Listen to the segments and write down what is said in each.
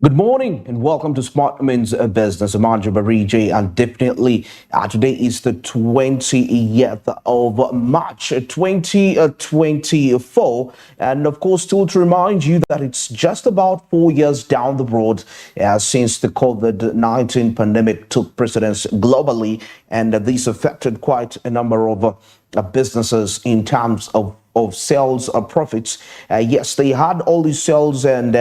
Good morning and welcome to Smart Men's Business. I'm Andrew Bariji, and definitely today is the 20th of March 2024. And of course, still to remind you that it's just about 4 years down the road since the COVID-19 pandemic took precedence globally, and this affected quite a number of businesses in terms of sales profits. Yes, they had all these sales and,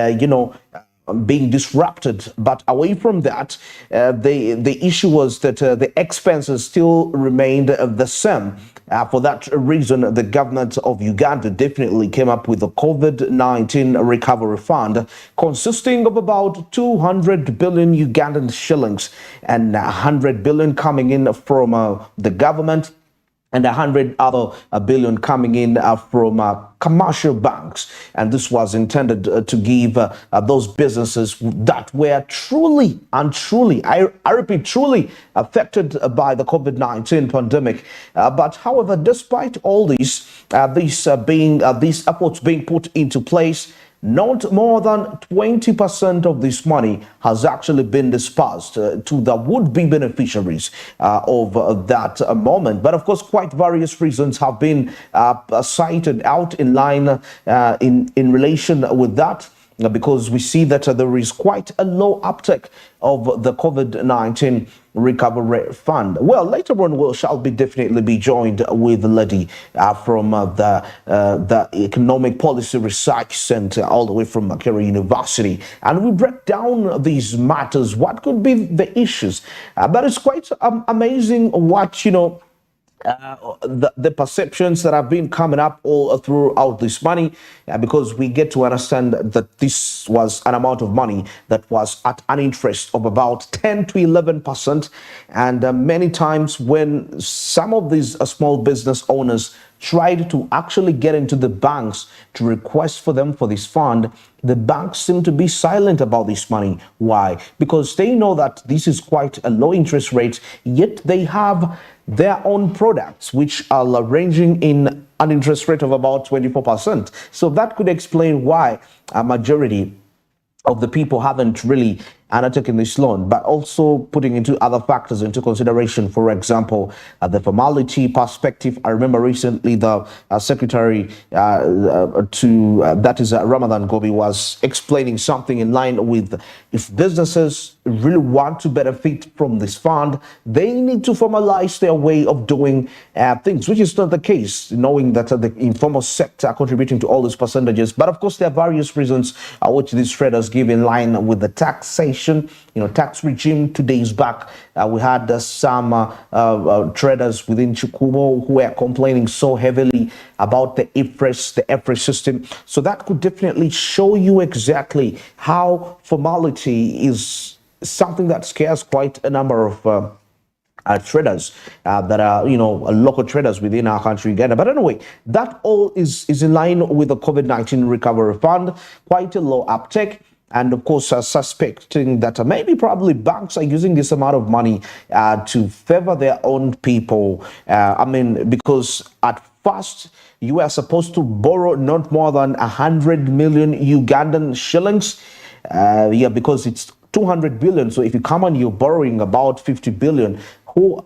being disrupted, but away from that, the issue was that the expenses still remained the same. For that reason, the government of Uganda definitely came up with the COVID-19 recovery fund, consisting of about 200 billion Ugandan shillings and 100 billion coming in from the government, and 100 other billion coming in from commercial banks. And this was intended to give those businesses that were truly and truly, I repeat, truly affected by the COVID-19 pandemic. But however, despite all these efforts being put into place, not more than 20% of this money has actually been dispersed to the would-be beneficiaries of that moment. But of course, quite various reasons have been cited out in line in relation with that, because we see that there is quite a low uptake of the COVID-19 recovery fund. Well, later on we shall definitely be joined with a lady from the Economic Policy Research Center, all the way from Makerere University, and we break down these matters. What could be the issues? But it's quite amazing what the perceptions that have been coming up all throughout this money, because we get to understand that this was an amount of money that was at an interest of about 10 to 11%. And many times when some of these small business owners tried to actually get into the banks to request for them for this fund, the banks seem to be silent about this money. Why? Because they know that this is quite a low interest rate, yet they have their own products which are ranging in an interest rate of about 24%. So that could explain why a majority of the people haven't really undertaken this loan, but also putting into other factors into consideration. For example, the formality perspective. I remember recently the secretary that is Ramadan Gobi was explaining something in line with, if businesses really want to benefit from this fund, they need to formalize their way of doing things, which is not the case, knowing that the informal sector are contributing to all these percentages. But of course, there are various reasons which these traders give in line with the taxation, tax regime. 2 days back, we had some traders within Chikumo who were complaining so heavily about the EFRES system. So that could definitely show you exactly how formality is something that scares quite a number of traders that are, local traders within our country, Uganda. But anyway, that all is in line with the COVID-19 recovery fund, quite a low uptake. And of course, suspecting that maybe probably banks are using this amount of money to favor their own people. Because at first you are supposed to borrow not more than 100 million Ugandan shillings. Because it's 200 billion. So if you come and you're borrowing about 50 billion, who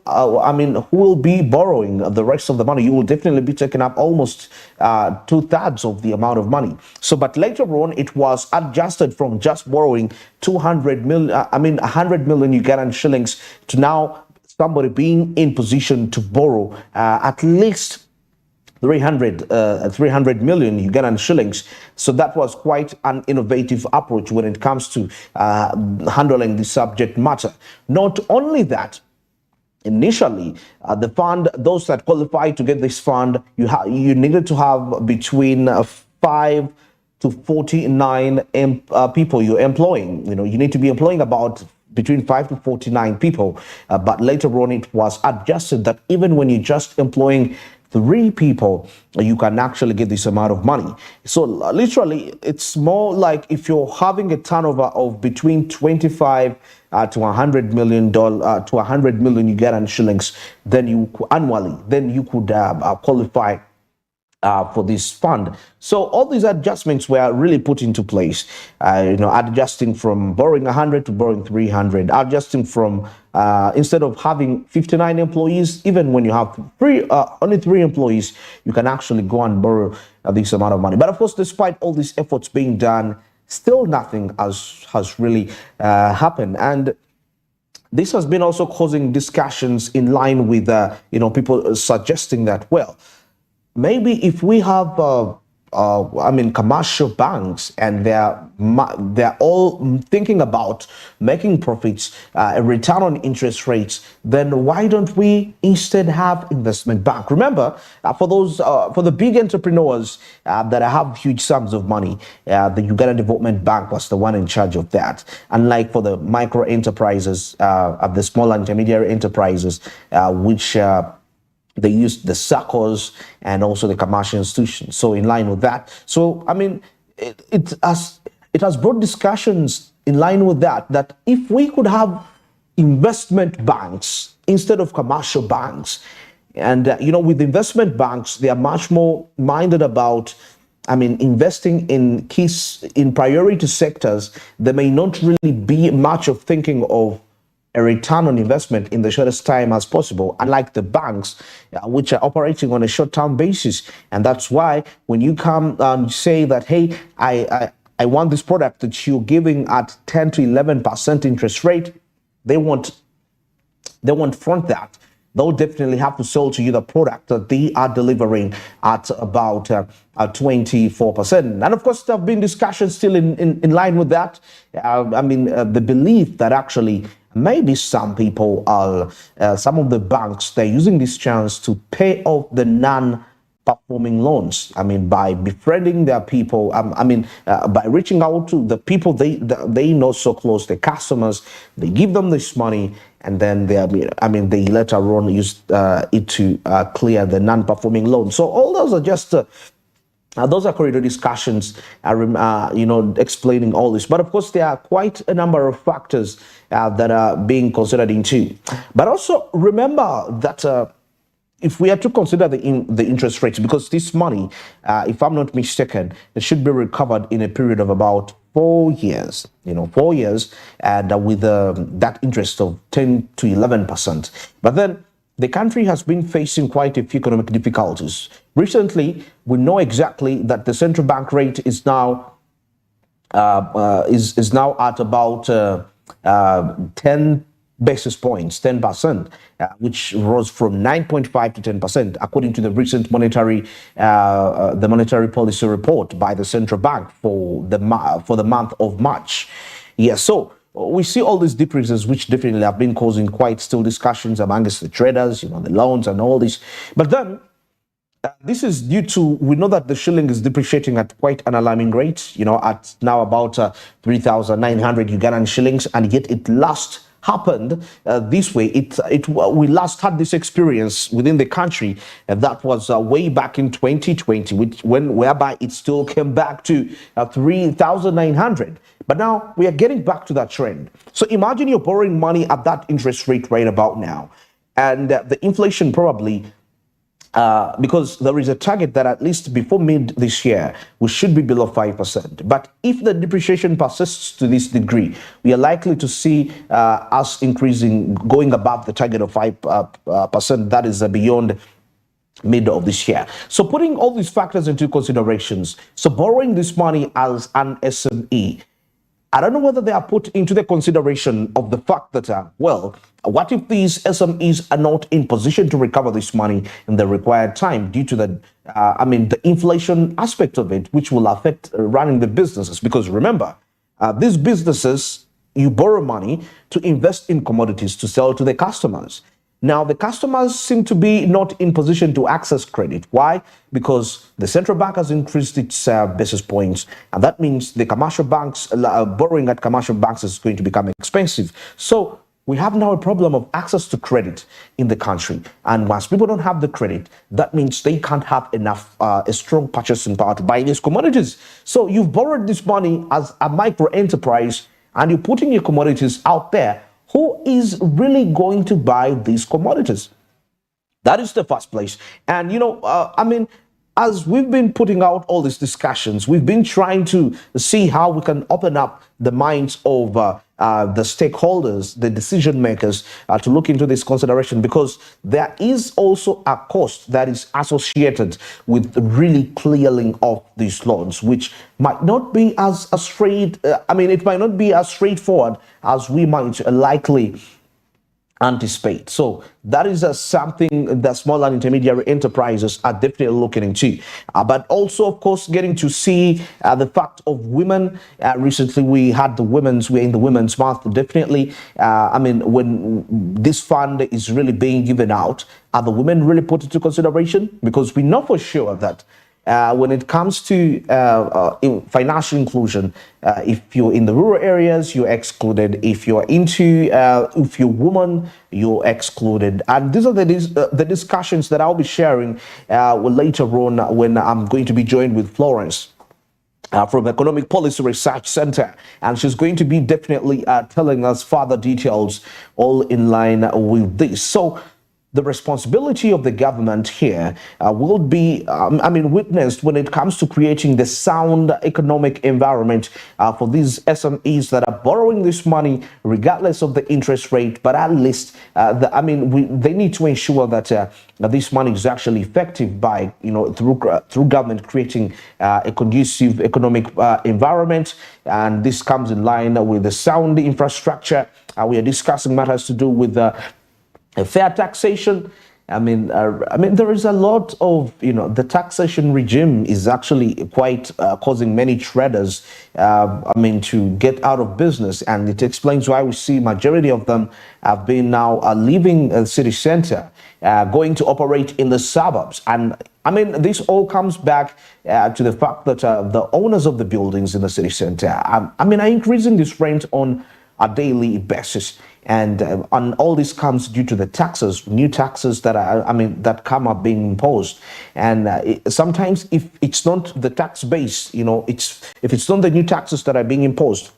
will be borrowing the rest of the money? You will definitely be taking up almost 2/3 of the amount of money. So, but later on, it was adjusted from just borrowing 100 million Ugandan shillings to now somebody being in position to borrow at least 300 million Ugandan shillings. So that was quite an innovative approach when it comes to handling the subject matter. Not only that, initially, the fund, those that qualified to get this fund, you needed to have between 5 to 49 people you're employing. You need to be employing about between 5 to 49 people. But later on, it was adjusted that even when you're just employing 3 people, you can actually get this amount of money. So literally, it's more like if you're having a turnover of between 25 to $100 million to 100 million Ugandan shillings, then you annually, then you could qualify for this fund. So all these adjustments were really put into place. Adjusting from borrowing 100 to borrowing 300, adjusting from instead of having 59 employees, even when you have only 3 employees, you can actually go and borrow this amount of money. But of course, despite all these efforts being done, still nothing has really happened. And this has been also causing discussions in line with people suggesting that, well, maybe if we have commercial banks and they're all thinking about making profits, a return on interest rates, then why don't we instead have investment bank? Remember, for the big entrepreneurs that have huge sums of money, the Uganda Development Bank was the one in charge of that. Unlike for the micro enterprises, the small and intermediary enterprises, which they use the SACCOs and also the commercial institutions. So in line with that, it has brought discussions in line with that if we could have investment banks instead of commercial banks, and with investment banks, they are much more minded about investing in priority sectors. There may not really be much of thinking of a return on investment in the shortest time as possible, unlike the banks, which are operating on a short-term basis. And that's why when you come and say that, hey, I want this product that you're giving at 10 to 11% interest rate, they won't front that. They'll definitely have to sell to you the product that they are delivering at about 24%. And of course, there have been discussions still in line with that. The belief that actually maybe some of the banks, they're using this chance to pay off the non-performing loans. By befriending their people, by reaching out to the people they know so close, the customers, they give them this money, and then they later on use it to clear the non-performing loan. So all those are just those are corridor discussions, explaining all this. But of course, there are quite a number of factors that are being considered into. But also remember that if we are to consider the interest rates, because this money, if I'm not mistaken, it should be recovered in a period of about 4 years. 4 years, and with that interest of 10 to 11%. But then the country has been facing quite a few economic difficulties. Recently, we know exactly that the central bank rate is now at about 10 basis points, 10%, which rose from 9.5 to 10%, according to the recent monetary policy report by the central bank for the month of March. Yes, so we see all these decreases, which definitely have been causing quite still discussions amongst the traders, the loans and all this. But then this is due to, we know that the shilling is depreciating at quite an alarming rate, at now about 3,900 Ugandan shillings, and yet it last happened this way. We last had this experience within the country, and that was way back in 2020, whereby it still came back to 3,900. But now we are getting back to that trend. So imagine you're borrowing money at that interest rate right about now, and the inflation probably, because there is a target that at least before mid this year, we should be below 5%. But if the depreciation persists to this degree, we are likely to see us going above the target of 5%. That is beyond mid of this year. So putting all these factors into considerations, so borrowing this money as an SME, I don't know whether they are put into the consideration of the fact that, what if these SMEs are not in position to recover this money in the required time due to the inflation aspect of it, which will affect running the businesses? Because remember, these businesses, you borrow money to invest in commodities to sell to the customers. Now, the customers seem to be not in position to access credit. Why? Because the central bank has increased its basis points, and that means the commercial banks, borrowing at commercial banks is going to become expensive. So we have now a problem of access to credit in the country. And once people don't have the credit, that means they can't have enough, a strong purchasing power to buy these commodities. So you've borrowed this money as a micro enterprise, and you're putting your commodities out there. Who is really going to buy these commodities? That is the first place. And, as we've been putting out all these discussions, we've been trying to see how we can open up the minds of the stakeholders, the decision makers, to look into this consideration, because there is also a cost that is associated with really clearing of these loans, which might not be as straight. It might not be as straightforward as we might likely anticipate. So that is something that small and intermediary enterprises are definitely looking into. But also, of course, getting to see the fact of women. Recently, we're in the Women's Month. Definitely, when this fund is really being given out, are the women really put into consideration? Because we know for sure that when it comes to financial inclusion, if you're in the rural areas, you're excluded. If you're if you're woman, you're excluded. And these are the discussions that I'll be sharing later on, when I'm going to be joined with Florence from Economic Policy Research Center, and she's going to be definitely telling us further details, all in line with this. So the responsibility of the government here will be, witnessed when it comes to creating the sound economic environment for these SMEs that are borrowing this money, regardless of the interest rate. But at least, they need to ensure that this money is actually effective by, through government creating a conducive economic environment. And this comes in line with the sound infrastructure. We are discussing matters to do with fair taxation. There is a lot of, the taxation regime is actually quite causing many traders, to get out of business. And it explains why we see majority of them have been now leaving the city center, going to operate in the suburbs. And this all comes back to the fact that the owners of the buildings in the city center, are increasing this rent on a daily basis. And all this comes due to the taxes, new taxes that that come up being imposed. And sometimes, if it's not the tax base, if it's not the new taxes that are being imposed,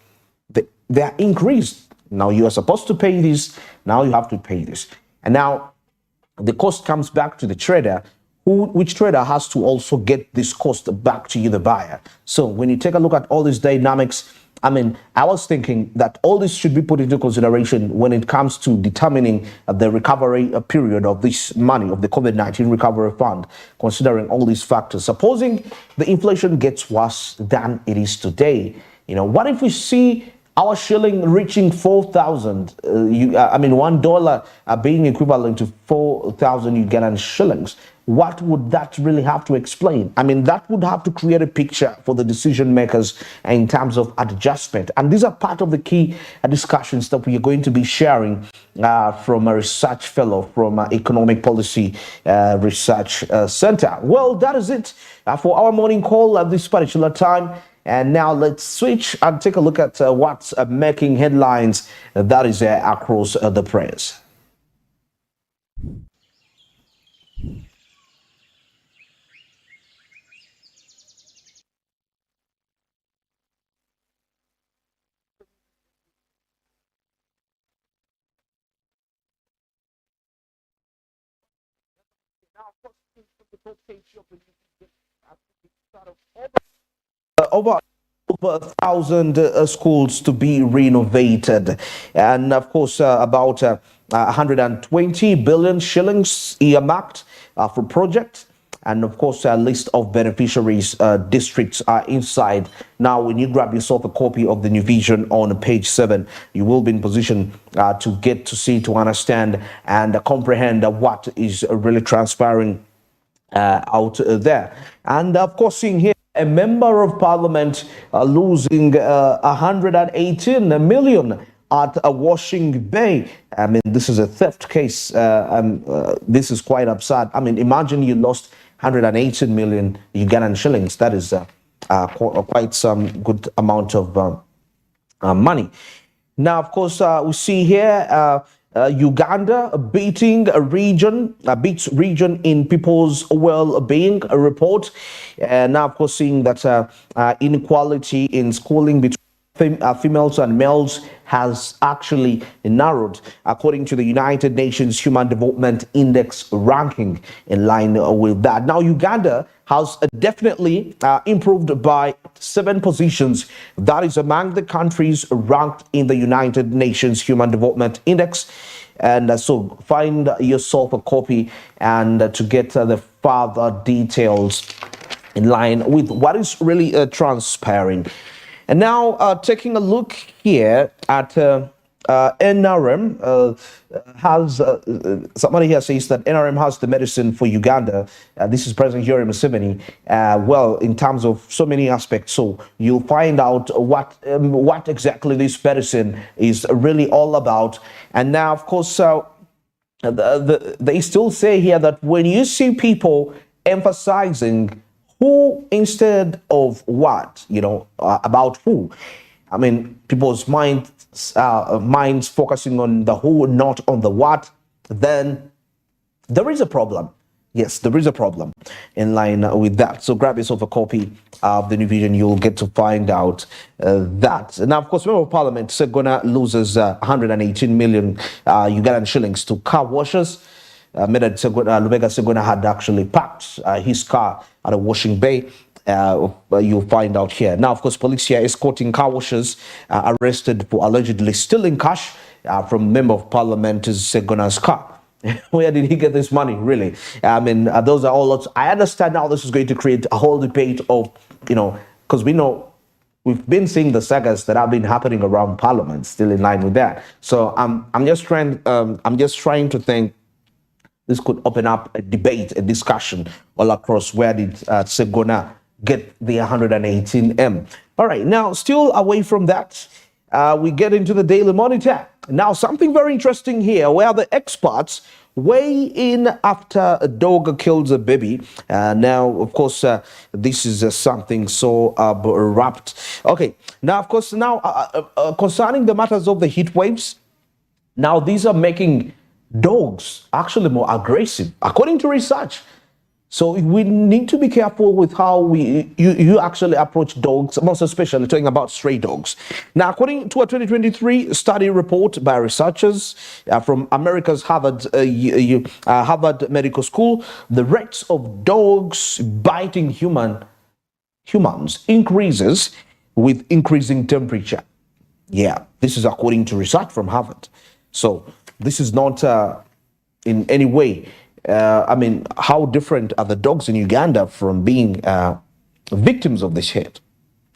they are increased. Now you are supposed to pay this. Now you have to pay this. And now the cost comes back to the trader, which trader has to also get this cost back to you, the buyer. So when you take a look at all these dynamics, I was thinking that all this should be put into consideration when it comes to determining the recovery period of this money, of the COVID-19 recovery fund, considering all these factors. Supposing the inflation gets worse than it is today, what if we see our shilling reaching 4,000, $1 being equivalent to 4,000 Ugandan shillings? What would that really have to explain? That would have to create a picture for the decision makers in terms of adjustment. And these are part of the key discussions that we are going to be sharing from a research fellow from Economic Policy Research Center. Well, that is it for our morning call at this particular time. And now let's switch and take a look at what's making headlines, that is across the press. Over 1,000 schools to be renovated, and of course about 120 billion shillings earmarked for project. And of course, a list of beneficiaries districts are inside. Now, when you grab yourself a copy of the new vision on page 7, you will be in position to get to see, to understand, and comprehend what is really transpiring out there. And of course, seeing here a member of parliament losing 118 million at a Washing Bay. This is a theft case. This is quite absurd. Imagine you lost 118 million Ugandan shillings. That is quite some good amount of money. Now, of course, we see here Uganda beats region in people's well-being report. Now, of course, seeing that inequality in schooling between females and males has actually narrowed according to the United Nations Human Development Index ranking. In line with that, now Uganda has definitely improved by 7 positions. That is among the countries ranked in the United Nations Human Development Index. And so find yourself a copy and to get the further details in line with what is really transpiring. And now taking a look here at NRM has somebody here says that NRM has the medicine for Uganda. This is President Yoweri Museveni. Well, in terms of so many aspects, so you'll find out what exactly this medicine is really all about. And now, of course, they still say here that when you see people emphasizing who instead of what, about who. I mean, people's minds focusing on the who, not on the what, then there is a problem. Yes, there is a problem in line with that. So grab yourself a copy of the New Vision. You'll get to find out that. Now, of course, Member of Parliament Segona loses 118 million Ugandan shillings to car washers. Lubega Segona had actually parked his car at a washing bay. You'll find out here. Now, of course, police here escorting car washers arrested for allegedly stealing cash from Member of Parliament Segona's car. Where did he get this money, really? I mean, those are all lots. I understand now this is going to create a whole debate of, because we've been seeing the sagas that have been happening around Parliament, still in line with that. So I'm just trying to think. This could open up a debate, a discussion all across where did Segona get the 118M. All right, now still away from that, we get into the Daily Monitor. Now something very interesting here where the experts weigh in after a dog kills a baby. Now, of course, this is something so abrupt. Okay, now, of course, concerning the matters of the heat waves, now these are making dogs actually more aggressive, according to research. So we need to be careful with how you actually approach dogs, most especially talking about stray dogs. Now, according to a 2023 study report by researchers from America's Harvard Medical School, the rates of dogs biting humans increases with increasing temperature. Yeah, this is according to research from Harvard. So this is not in any way, how different are the dogs in Uganda from being victims of this hate?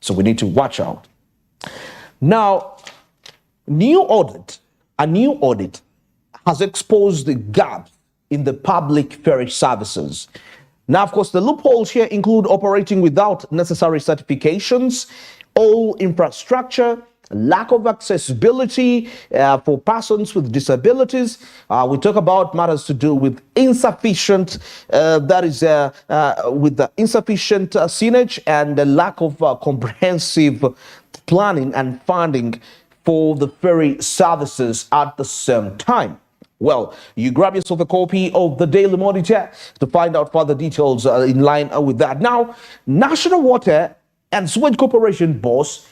So we need to watch out. Now, a new audit has exposed the gaps in the public ferry services. Now, of course, the loopholes here include operating without necessary certifications, all infrastructure, lack of accessibility for persons with disabilities. We talk about matters to do with insufficient, with the insufficient signage and the lack of comprehensive planning and funding for the ferry services at the same time. Well, you grab yourself a copy of the Daily Monitor to find out further details in line with that. Now, National Water and Sewage Corporation boss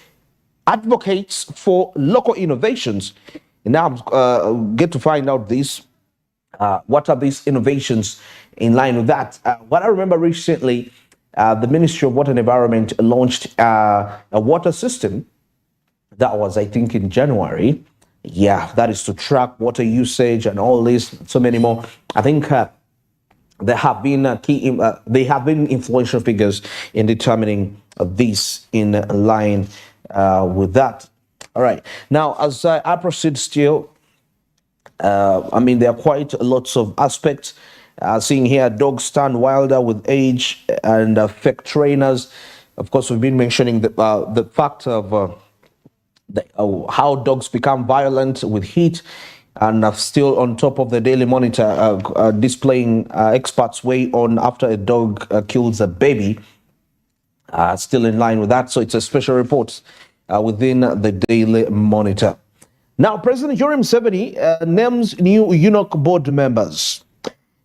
advocates for local innovations. And now get to find out this. What are these innovations in line with that? What I remember recently, the Ministry of Water and Environment launched a water system. That was, I think, in January. Yeah, that is to track water usage and all this, so many more. I think there have been influential figures in determining this in line with that. All right. Now, as I proceed still, there are quite lots of aspects. Seeing here, dogs stand wilder with age and fake trainers. Of course, we've been mentioning the fact of how dogs become violent with heat, and still on top of the Daily Monitor displaying experts weigh on after a dog kills a baby. Still in line with that, so it's a special report within the Daily Monitor. Now, President Yoweri Museveni names new UNOC board members.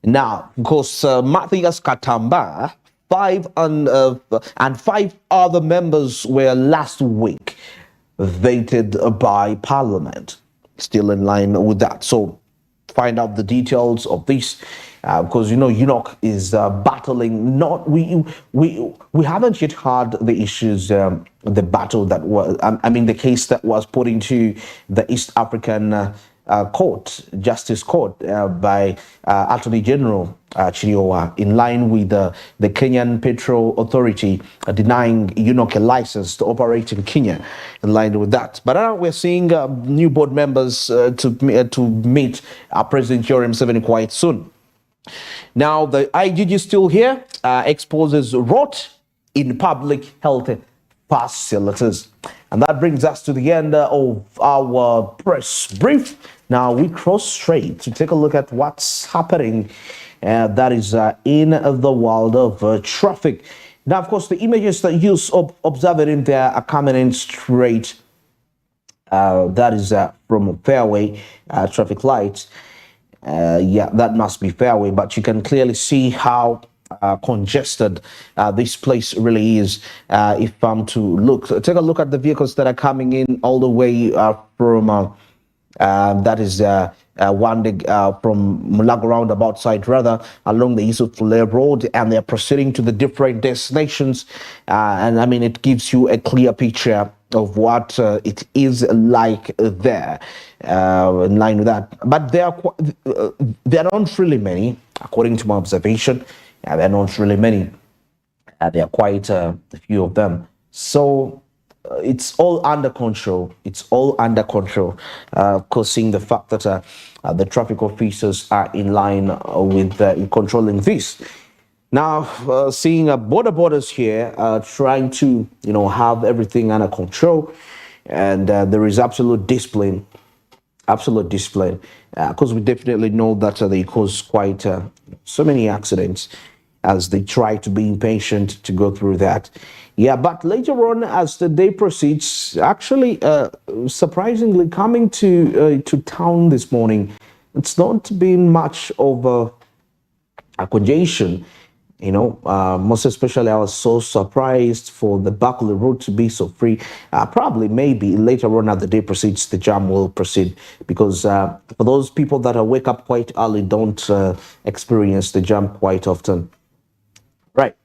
Now, of course, Matthias Katamba, five other members were last week. vetted by Parliament. Still in line with that. So find out the details of this, because UNOC is battling. Not we haven't yet had the issues, the battle that was. I mean, the case that was put into the East African court, Justice Court, by Attorney General Chiriowa, in line with the Kenyan Petrol Authority denying UNOC a license to operate in Kenya, in line with that. But now we're seeing new board members to meet President Yoweri Museveni quite soon. Now, the IGG is still here, exposes rot in public health facilities. And that brings us to the end of our press brief. Now we cross straight to take a look at what's happening that is in the world of traffic. Now, of course, the images that you observe it in there are coming in straight. That is from Fairway traffic lights. Yeah, that must be Fairway, but you can clearly see how congested this place really is. If I'm to take a look at the vehicles that are coming in all the way from that is one from Mulago roundabout side, rather, along the Yusuf Fule Road, and they're proceeding to the different destinations. And I mean, it gives you a clear picture of what it is like there, in line with that. But there are not really many, according to my observation. There are not really many. There are quite a few of them. So it's all under control. It's all under control, causing the fact that the traffic officers are in line with in controlling this. Now, seeing borders here trying to have everything under control, and there is absolute discipline, because we definitely know that they cause quite so many accidents as they try to be impatient to go through that. Yeah, but later on, as the day proceeds, actually, surprisingly, coming to town this morning, it's not been much of a congestion. Most especially, I was so surprised for the back of the road to be so free. Probably, maybe later on as the day proceeds, the jam will proceed, because for those people that wake up quite early, don't experience the jam quite often. Right.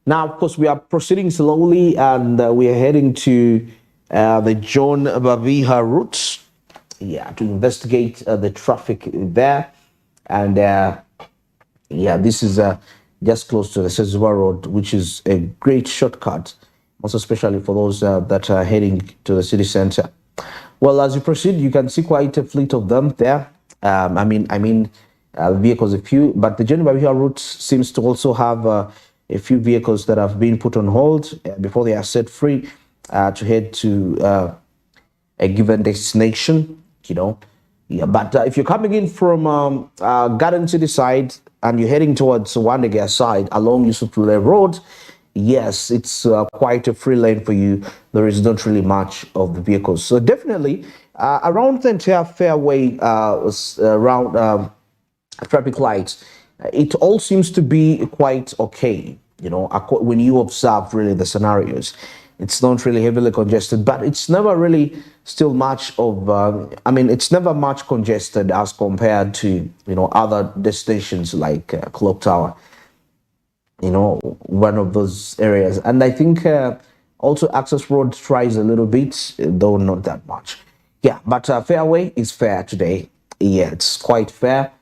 Now, of course, we are proceeding slowly, and we are heading to the John Baviha route, to investigate the traffic there. And yeah, this is just close to the Sezua Road, which is a great shortcut, most especially for those that are heading to the city center. Well, as you proceed, you can see quite a fleet of them there. I mean, vehicles, a few, but the John Baviha route seems to also have a few vehicles that have been put on hold before they are set free to head to a given destination, Yeah, but if you're coming in from Garden City side and you're heading towards Wandega side along Yusufule Road, yes, it's quite a free lane for you. There is not really much of the vehicles. So definitely around the entire fairway, around traffic lights, it all seems to be quite okay. When you observe really the scenarios, it's not really heavily congested, but it's never really still much of, it's never much congested as compared to, other destinations like Clock Tower, one of those areas. And I think also Access Road tries a little bit, though not that much. Yeah, but Fairway is fair today. Yeah, it's quite fair.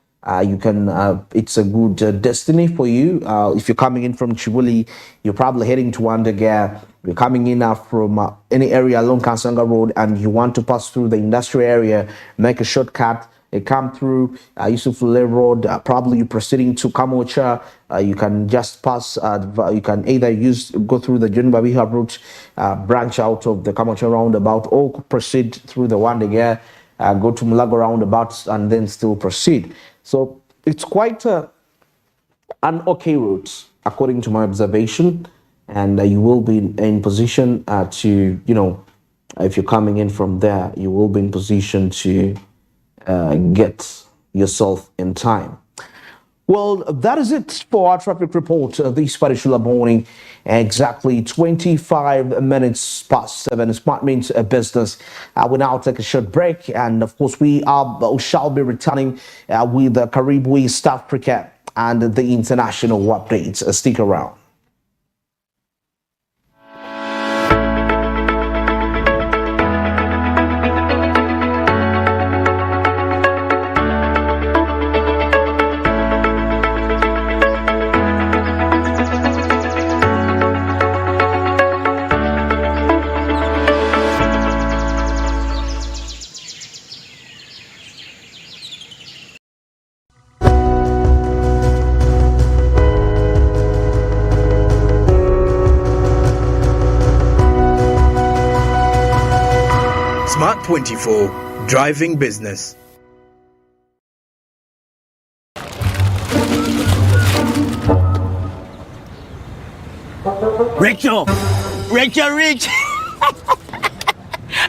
You can, it's a good destiny for you. If you're coming in from Chibuli, you're probably heading to Wandega. You're coming in from any area along Kansanga Road, and you want to pass through the industrial area, make a shortcut, come through Yusufule Road. Probably you're proceeding to Kamocha. You can just pass, you can either go through the John Babiha route, branch out of the Kamocha roundabout, or proceed through the Wandega, go to Mulago roundabout, and then still proceed. So it's quite an okay route, according to my observation, and you will be in position to, if you're coming in from there, you will be in position to get yourself in time. Well, that is it for our traffic report this particular morning. Exactly 25 minutes past 7. Smart means a business. We now take a short break, and of course, we shall be returning with the Caribbean, East Africa, and the international updates. Stick around. Smart 24, driving business. Rachel, Rich.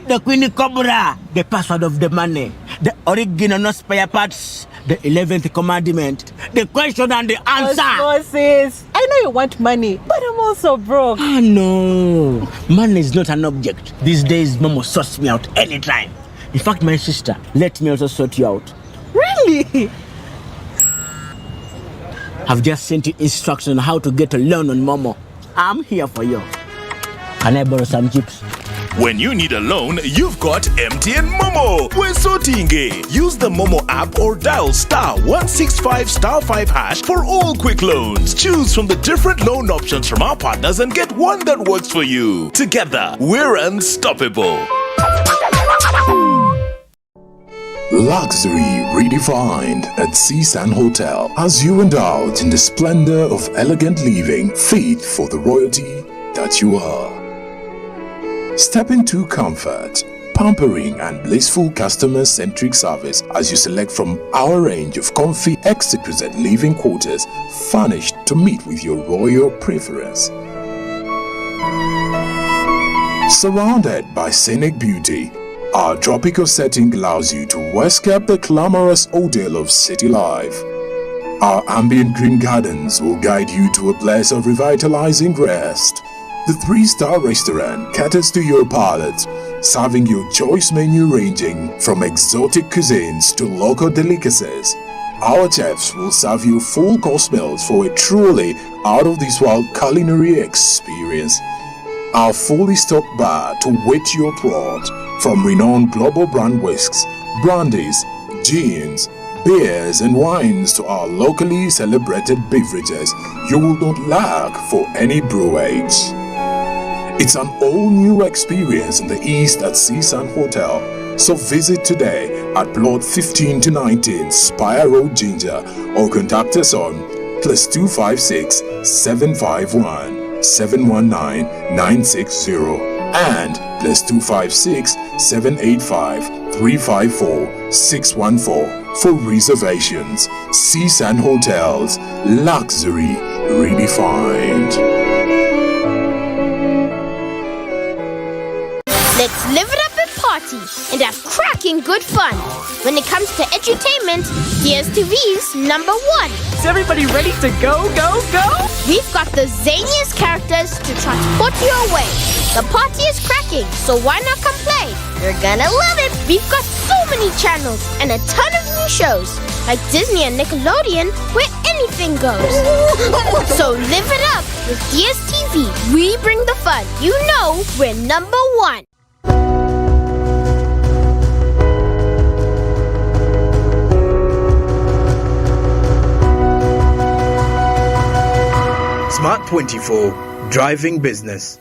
The Queen Cobra, the password of the money, the original no spare parts, the 11th commandment, the question and the answer. Sis, I know you want money, but I'm also broke. Ah, no. Money is not an object. These days, Mama sorts me out anytime. In fact, my sister, let me also sort you out. Really? I've just sent you instructions on how to get a loan on Momo. I'm here for you. Can I borrow some chips? When you need a loan, you've got MTN Momo. We're so tingy. Use the Momo app or dial *165*5# for all quick loans. Choose from the different loan options from our partners and get one that works for you. Together, we're unstoppable. Luxury redefined at Seasand Hotel as you indulge in the splendor of elegant living fit for the royalty that you are. Step into comfort, pampering and blissful customer-centric service as you select from our range of comfy, exquisite living quarters furnished to meet with your royal preference. Surrounded by scenic beauty, our tropical setting allows you to escape the glamorous ordeal of city life. Our ambient green gardens will guide you to a place of revitalizing rest. The 3-star restaurant caters to your palate, serving your choice menu ranging from exotic cuisines to local delicacies. Our chefs will serve you full-course meals for a truly out-of-this-world culinary experience. Our fully stocked bar to whet your throat, from renowned global brand whisks, brandies, gins, beers and wines to our locally celebrated beverages, you will not lack for any brewage. It's an all-new experience in the East at Seasand Hotel. So visit today at plot 15 to 19 Spire Road, Ginger, or contact us on +256 751 719 960 and +256 785 354 614 for reservations. Seasand Hotels, luxury redefined. Let's live it up and party and have cracking good fun. When it comes to edutainment, DSTV's number one. Is everybody ready to go? We've got the zaniest characters to transport you away. The party is cracking, so why not come play? You're gonna love it. We've got so many channels and a ton of new shows, like Disney and Nickelodeon, where anything goes. So live it up with DSTV. We bring the fun. You know we're number one. Smart 24, driving business.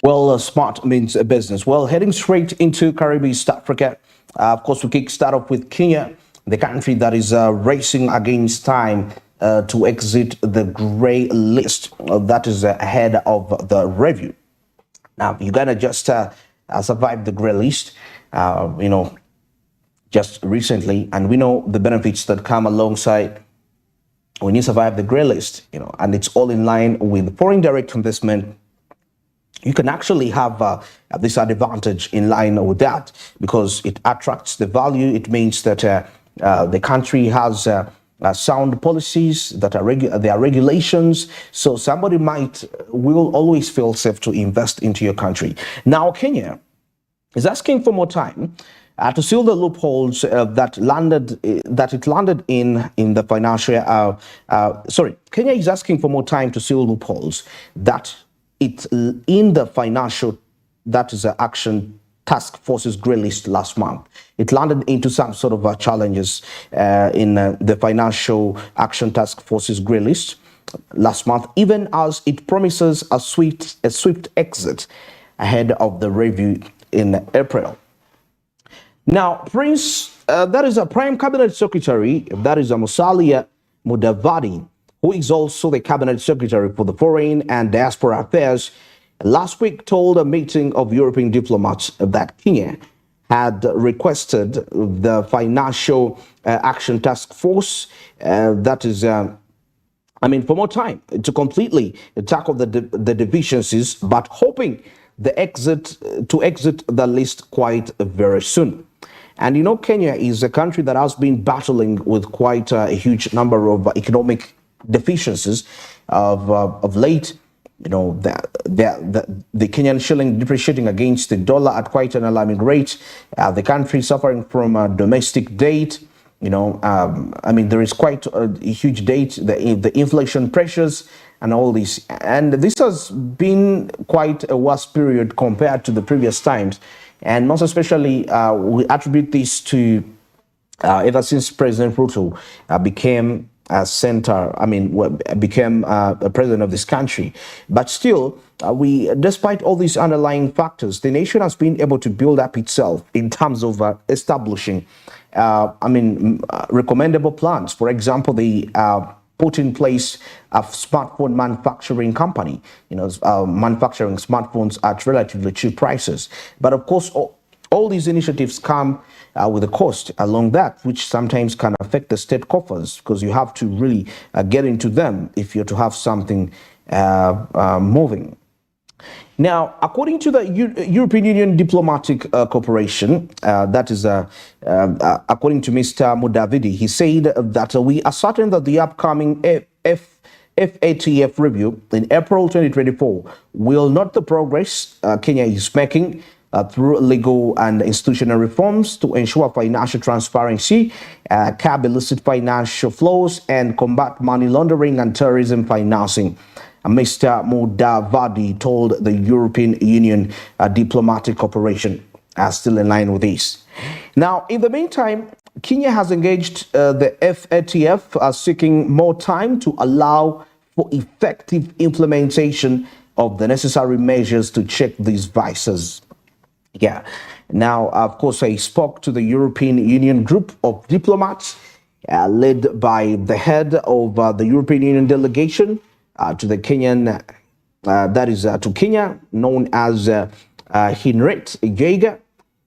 Well, smart means a business. Well, heading straight into Caribbean, East Africa. Of course, we start off with Kenya, the country that is racing against time to exit the grey list. That is ahead of the review. Now, Uganda just survived the grey list, just recently, and we know the benefits that come alongside when you survive the grey list, and it's all in line with foreign direct investment. You can actually have this advantage in line with that because it attracts the value. It means that the country has sound policies, that there are regulations. So somebody will always feel safe to invest into your country. Now, Kenya is asking for more time to seal the loopholes that it landed in the financial. Kenya is asking for more time to seal loopholes that it's in the financial, that is the action task force's grey list last month. It landed into some sort of challenges in the financial action task force's grey list last month, even as it promises a swift exit ahead of the review in April. Now, that is a Prime Cabinet Secretary, that is a Musalia Mudavadi, who is also the Cabinet Secretary for the Foreign and Diaspora Affairs, last week told a meeting of European diplomats that Kenya had requested the Financial Action Task Force, for more time to completely tackle the deficiencies, but hoping to exit the list quite very soon. And Kenya is a country that has been battling with quite a huge number of economic deficiencies of late. The Kenyan shilling depreciating against the dollar at quite an alarming rate. The country suffering from a domestic debt. There is quite a huge debt, the inflation pressures and all this. And this has been quite a worse period compared to the previous times. And most especially, we attribute this to ever since President Ruto became a president of this country. But still, despite all these underlying factors, the nation has been able to build up itself in terms of establishing, recommendable plans. For example, they put in place a smartphone manufacturing company, manufacturing smartphones at relatively cheap prices. But of course, all these initiatives come with a cost along that, which sometimes can affect the state coffers because you have to really get into them if you're to have something moving. Now, according to the European Union Diplomatic Corporation, that is according to Mr. Mudavidi, he said that we are certain that the upcoming FATF review in April 2024 will note the progress Kenya is making through legal and institutional reforms to ensure financial transparency, curb illicit financial flows, and combat money laundering and terrorism financing. Mr. Mudavadi told the European Union Diplomatic Corporation, still in line with this. Now, in the meantime, Kenya has engaged the FATF seeking more time to allow for effective implementation of the necessary measures to check these vices. Yeah. Now, of course, I spoke to the European Union group of diplomats led by the head of the European Union delegation to the Kenyan, to Kenya, known as Henriette Jaeger.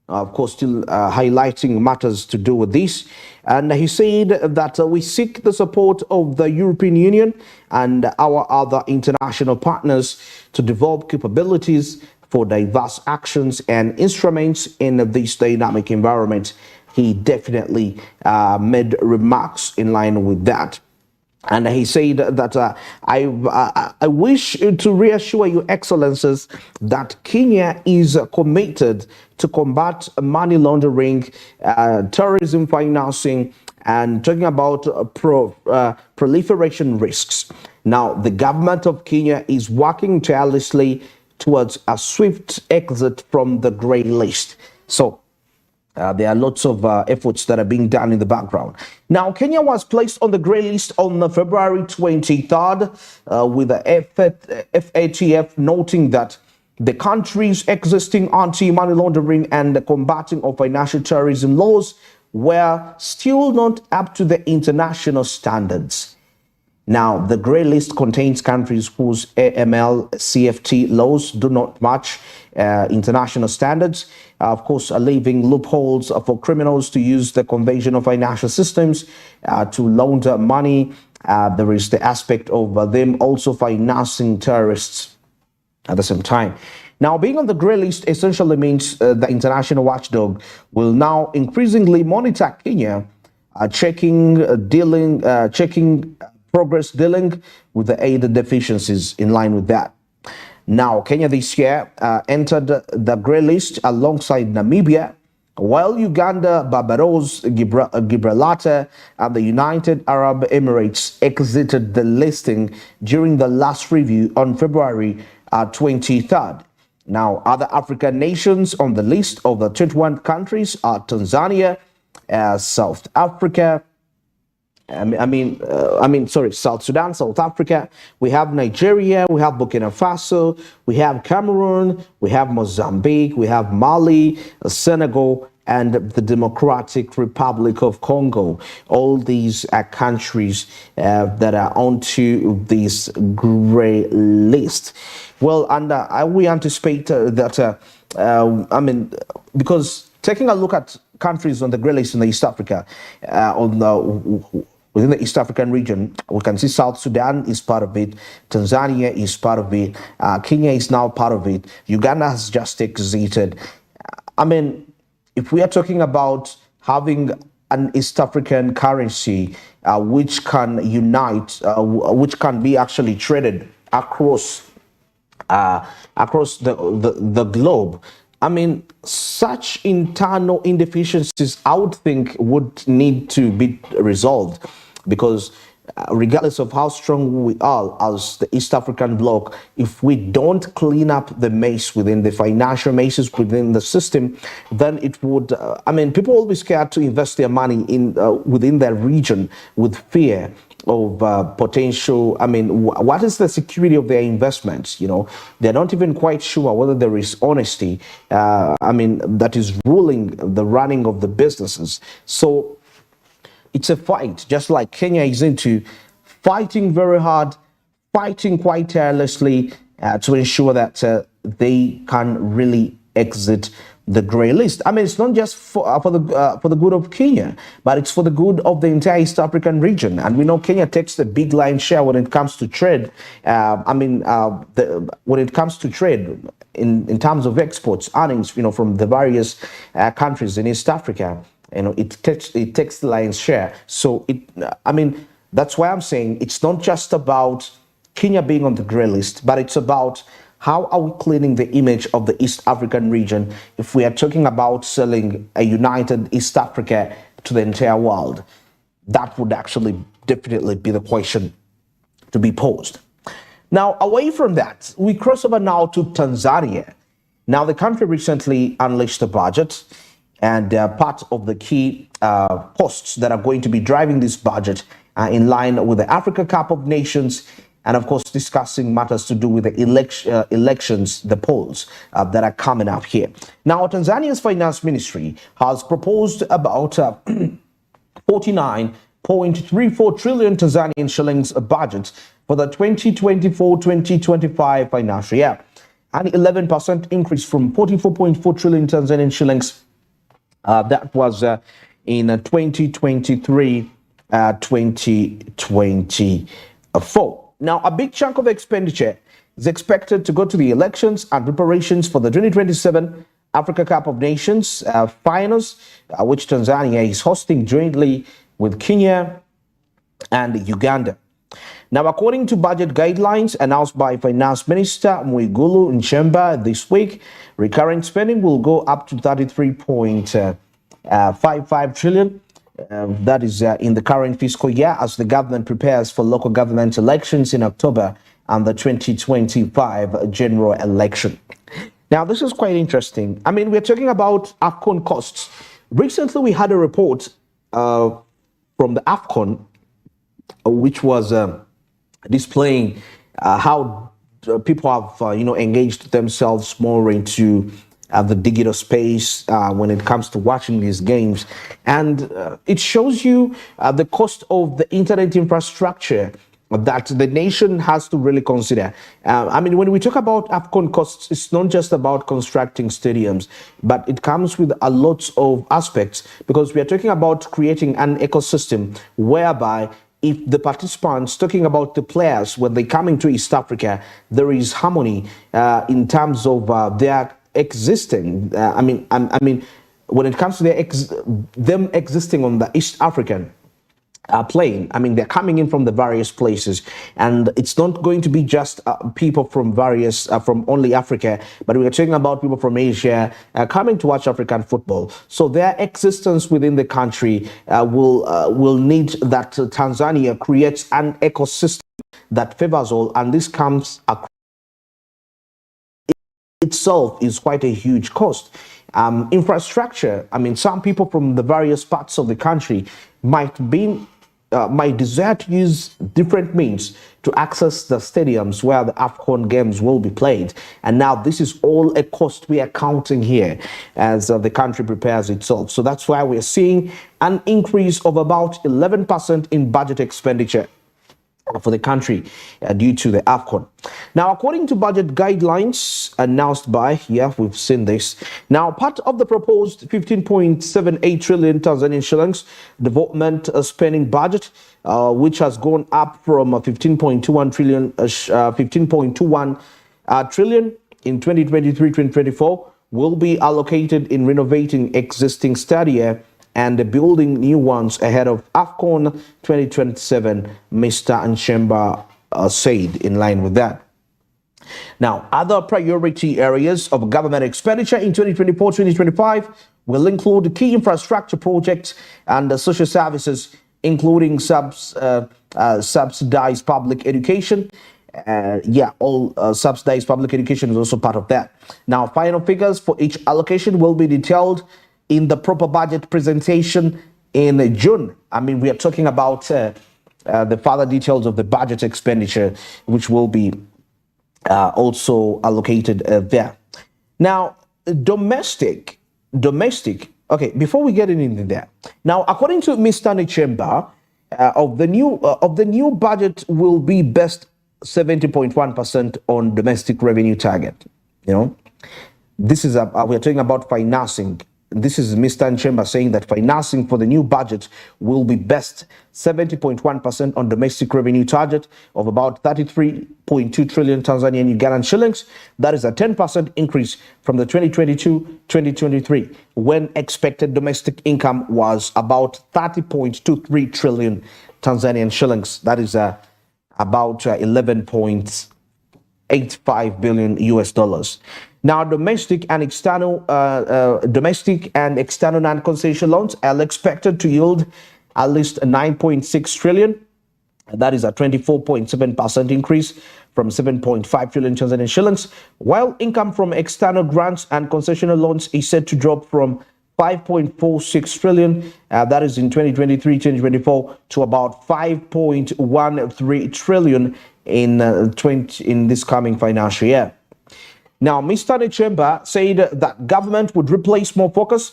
Of course, still highlighting matters to do with this. And he said that we seek the support of the European Union and our other international partners to develop capabilities for diverse actions and instruments in this dynamic environment. He definitely made remarks in line with that. And he said that I wish to reassure you, Excellencies, that Kenya is committed to combat money laundering, terrorism financing, and talking about proliferation risks. Now, the government of Kenya is working tirelessly towards a swift exit from the grey list. So, there are lots of efforts that are being done in the background. Now, Kenya was placed on the grey list on February 23rd with the FATF noting that the country's existing anti-money laundering and the combating of financial terrorism laws were still not up to the international standards. Now, the grey list contains countries whose AML CFT laws do not match international standards, of course, leaving loopholes for criminals to use the Convention of Financial Systems to launder money. There is the aspect of them also financing terrorists at the same time. Now, being on the grey list essentially means the international watchdog will now increasingly monitor Kenya, checking progress dealing with the aid deficiencies in line with that. Now, Kenya this year entered the grey list alongside Namibia, while Uganda, Barbados, Gibraltar, and the United Arab Emirates exited the listing during the last review on February 23rd. Now, other African nations on the list of the 21 countries are Tanzania, South Africa, South Sudan, South Africa. We have Nigeria, we have Burkina Faso, we have Cameroon, we have Mozambique, we have Mali, Senegal, and the Democratic Republic of Congo. All these are countries that are onto this grey list. Well, and we anticipate that, because taking a look at countries on the grey list in the East Africa, within the East African region, we can see South Sudan is part of it, Tanzania is part of it, Kenya is now part of it, Uganda has just exited. If we are talking about having an East African currency which can unite, which can be actually traded across the globe, such internal inefficiencies, I would think, would need to be resolved, because regardless of how strong we are as the East African bloc, if we don't clean up the mess within the financial messes within the system, then it would, people will be scared to invest their money in within their region with fear of potential, what is the security of their investments? They're not even quite sure whether there is honesty, that is ruling the running of the businesses. So it's a fight, just like Kenya is into, fighting very hard, fighting quite tirelessly to ensure that they can really exit the grey list. It's not just for the good of Kenya, but it's for the good of the entire East African region. And we know Kenya takes the big line share when it comes to trade. When it comes to trade in terms of exports, earnings, from the various countries in East Africa, it takes the lion's share. So that's why I'm saying it's not just about Kenya being on the grey list, but it's about how are we cleaning the image of the East African region if we are talking about selling a united East Africa to the entire world? That would actually definitely be the question to be posed. Now, away from that, we cross over now to Tanzania. Now, the country recently unleashed a budget, and part of the key posts that are going to be driving this budget are in line with the Africa Cup of Nations, and of course discussing matters to do with the elections, the polls that are coming up here. Now, Tanzania's finance ministry has proposed about 49.34 trillion Tanzanian shillings budget for the 2024-2025 financial year, an 11% increase from 44.4 trillion Tanzanian shillings that was in 2023-2024. Now, a big chunk of expenditure is expected to go to the elections and preparations for the 2027 Africa Cup of Nations finals, which Tanzania is hosting jointly with Kenya and Uganda. Now, according to budget guidelines announced by Finance Minister Mwigulu Nchemba this week, recurrent spending will go up to 33.55 trillion. That is in the current fiscal year, as the government prepares for local government elections in October and the 2025 general election. Now, this is quite interesting. We're talking about AFCON costs. Recently, we had a report from the AFCON, which was displaying how people have engaged themselves more into the digital space when it comes to watching these games, and it shows you the cost of the internet infrastructure that the nation has to really consider. I mean, when we talk about AFCON costs, it's not just about constructing stadiums, but it comes with a lot of aspects, because we are talking about creating an ecosystem whereby if the participants, talking about the players, when they come into East Africa, there is harmony in terms of their existing. I mean, when it comes to them existing on the East African playing. I mean, they're coming in from the various places, and it's not going to be just people from various, from only Africa, but we're talking about people from Asia coming to watch African football. So their existence within the country will need that Tanzania creates an ecosystem that favors all, and this comes across itself is quite a huge cost. Infrastructure, I mean, some people from the various parts of the country might desire to use different means to access the stadiums where the AFCON games will be played. And now this is all a cost we are counting here as the country prepares itself. So that's why we're seeing an increase of about 11% in budget expenditure for the country due to the AFCON. Now, according to budget guidelines announced by, we've seen this. Now, part of the proposed 15.78 trillion Tanzanian shillings development spending budget, which has gone up from 15.21 trillion in 2023-2024, will be allocated in renovating existing stadia and building new ones ahead of AFCON 2027, Mr. Nchemba said in line with that. Now, other priority areas of government expenditure in 2024-2025 will include key infrastructure projects and social services, including subsidized public education. Subsidized public education is also part of that. Now, final figures for each allocation will be detailed in the proper budget presentation in June. I mean, we are talking about the further details of the budget expenditure, which will be also allocated there. Now, domestic. Okay, before we get into that, now according to Mr. Nchemba, of the new budget will be best 70.1% on domestic revenue target. This is we're talking about financing. This is Mr. Nchemba saying that financing for the new budget will be best 70.1% on domestic revenue target of about 33.2 trillion Tanzanian Ugandan shillings. That is a 10% increase from the 2022-2023, when expected domestic income was about 30.23 trillion Tanzanian shillings. That is about 11.85 billion US dollars. Now, domestic and external non-concession loans are expected to yield at least 9.6 trillion. That is a 24.7% increase from 7.5 trillion Tanzanian shillings, while income from external grants and concessional loans is set to drop from 5.46 trillion, that is in 2023-2024, to about 5.13 trillion in this coming financial year. Now, Mr. Nchemba said that government would replace more focus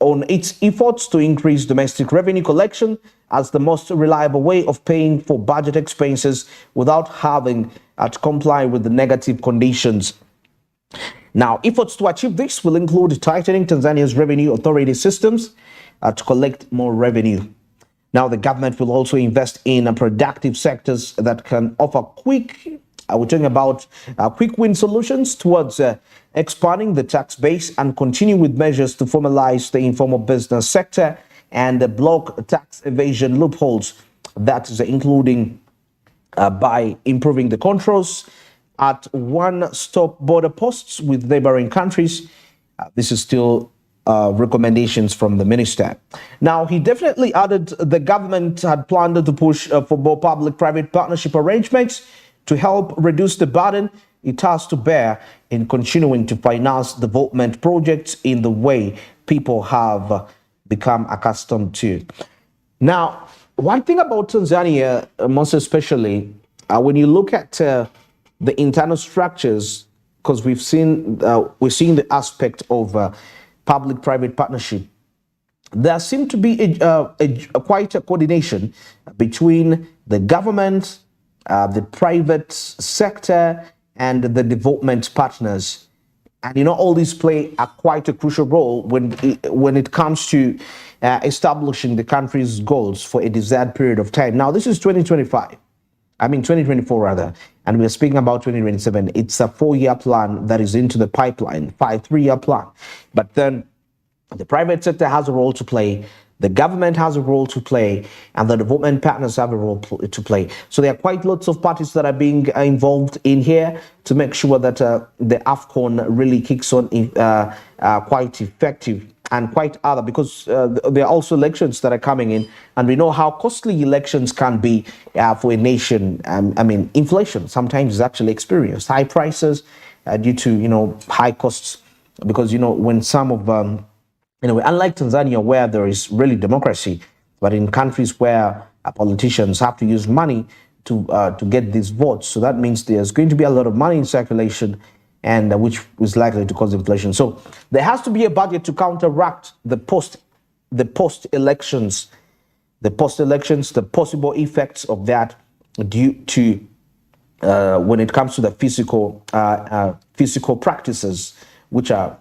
on its efforts to increase domestic revenue collection as the most reliable way of paying for budget expenses without having to comply with the negative conditions. Now, efforts to achieve this will include tightening Tanzania's revenue authority systems to collect more revenue. Now, the government will also invest in productive sectors that can offer quick win solutions towards expanding the tax base and continue with measures to formalize the informal business sector and block tax evasion loopholes. That is including by improving the controls at one-stop border posts with neighboring countries. This is still recommendations from the minister. Now, he definitely added the government had planned to push for more public-private partnership arrangements to help reduce the burden it has to bear in continuing to finance development projects in the way people have become accustomed to. Now, one thing about Tanzania, most especially, when you look at the internal structures, because we're seeing the aspect of public-private partnership. There seemed to be quite a coordination between the government, the private sector, and the development partners. And all these play quite a crucial role when it comes to establishing the country's goals for a desired period of time. Now, this is 2024 rather, and we're speaking about 2027. It's a 4-year plan that is into the pipeline, 3-year plan. But then the private sector has a role to play, the government has a role to play, and the development partners have a role to play. So there are quite lots of parties that are being involved in here to make sure that the AFCON really kicks on quite effective and quite other, because there are also elections that are coming in, and we know how costly elections can be for a nation. Inflation sometimes is actually experienced, high prices due to high costs, because when some of unlike Tanzania, where there is really democracy, but in countries where politicians have to use money to get these votes, so that means there's going to be a lot of money in circulation, and which is likely to cause inflation. So there has to be a budget to counteract the post-elections, the possible effects of that, due to when it comes to the physical practices which are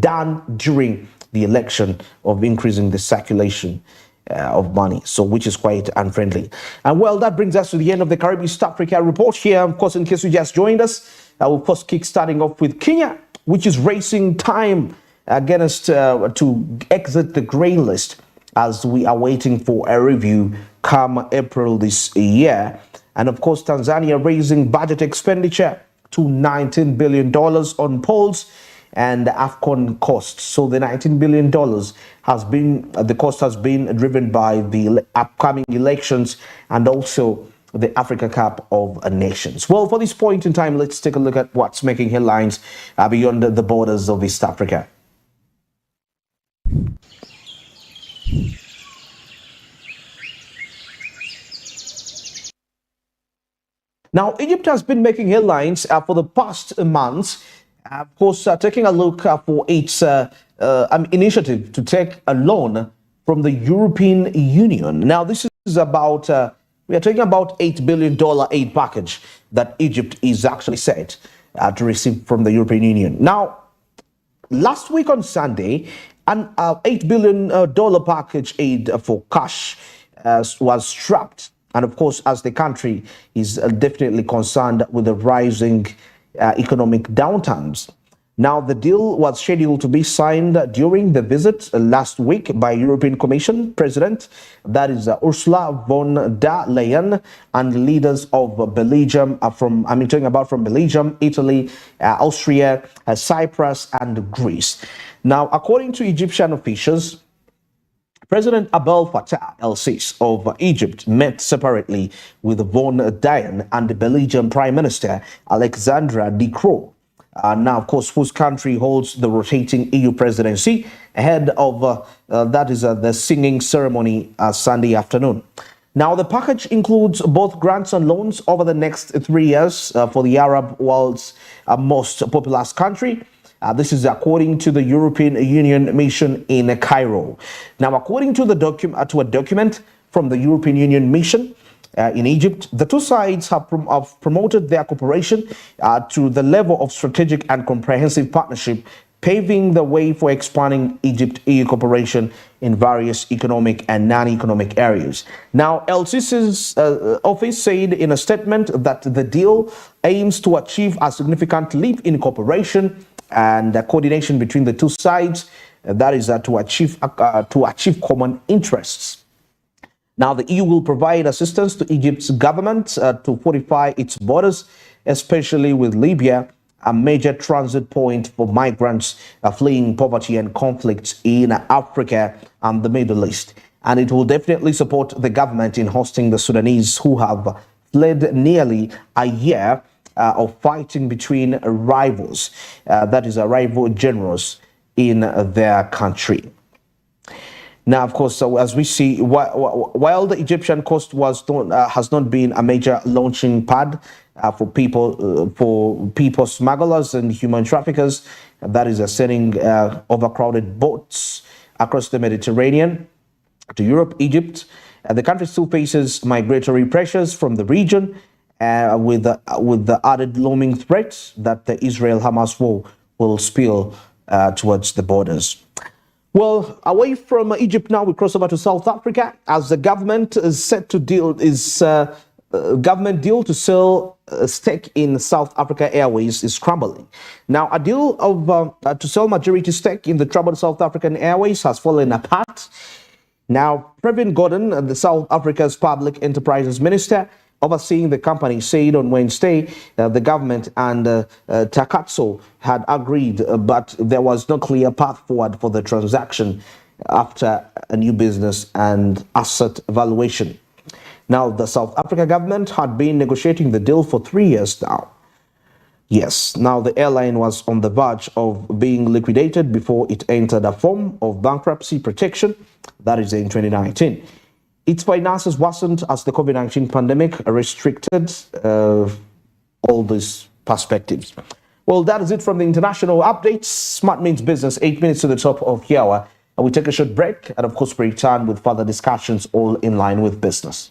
done during the election, of increasing the circulation of money, so which is quite unfriendly. And well, that brings us to the end of the Caribbean East Africa report here. Of course, in case you just joined us, I will first kick starting off with Kenya, which is racing time against to exit the grey list, as we are waiting for a review come April this year. And of course, Tanzania raising budget expenditure to $19 billion on polls and AFCON costs. So the $19 billion has been, the cost has been driven by the upcoming elections and also the Africa Cup of Nations. Well, for this point in time, let's take a look at what's making headlines beyond the borders of East Africa. Now, Egypt has been making headlines for the past months. Of course, taking a look for its initiative to take a loan from the European Union. Now, this is about, we are talking about $8 billion aid package that Egypt is actually set to receive from the European Union. Now, last week on Sunday, an $8 billion package aid for cash was scrapped. And of course, as the country is definitely concerned with the rising economic downturns. Now, the deal was scheduled to be signed during the visit last week by European Commission President, that is Ursula von der Leyen, and leaders of Belgium, from Belgium, Italy, Austria, Cyprus, and Greece. Now, according to Egyptian officials, President Abdel Fattah el-Sisi of Egypt met separately with von der Leyen and the Belgian Prime Minister Alexandra De Croo. Now, of course, whose country holds the rotating EU presidency ahead of the singing ceremony Sunday afternoon. Now, the package includes both grants and loans over the next 3 years for the Arab world's most populous country. This is according to the European Union mission in Cairo. Now, according to a document from the European Union mission in Egypt, the two sides have promoted their cooperation to the level of strategic and comprehensive partnership, paving the way for expanding Egypt-EU cooperation in various economic and non-economic areas. Now, el-Sisi's office said in a statement that the deal aims to achieve a significant leap in cooperation and coordination between the two sides, that is to achieve common interests. Now, the EU will provide assistance to Egypt's government to fortify its borders, especially with Libya, a major transit point for migrants fleeing poverty and conflicts in Africa and the Middle East. And it will definitely support the government in hosting the Sudanese who have fled nearly a year of fighting between rivals, that is, rival generals in their country. Now, of course, so as we see, while the Egyptian coast has not been a major launching pad for people smugglers and human traffickers, that is sending overcrowded boats across the Mediterranean to Europe, Egypt. The country still faces migratory pressures from the region, with the added looming threat that the Israel-Hamas war will spill towards the borders. Well, away from Egypt now, we cross over to South Africa, as the government is set to government deal to sell a stake in South Africa Airways is crumbling. Now, a deal to sell majority stake in the troubled South African Airways has fallen apart. Now, Pravin Gordhan, the South Africa's Public Enterprises Minister, overseeing the company, said on Wednesday the government and Takatso had agreed, but there was no clear path forward for the transaction after a new business and asset valuation. Now, the South Africa government had been negotiating the deal for 3 years now. Yes, now the airline was on the verge of being liquidated before it entered a form of bankruptcy protection, that is in 2019. Its finances worsened as the COVID-19 pandemic restricted all these perspectives. Well, that is it from the international updates. Smart means business, 8 minutes to the top of the hour. And we take a short break and, of course, we return with further discussions all in line with business.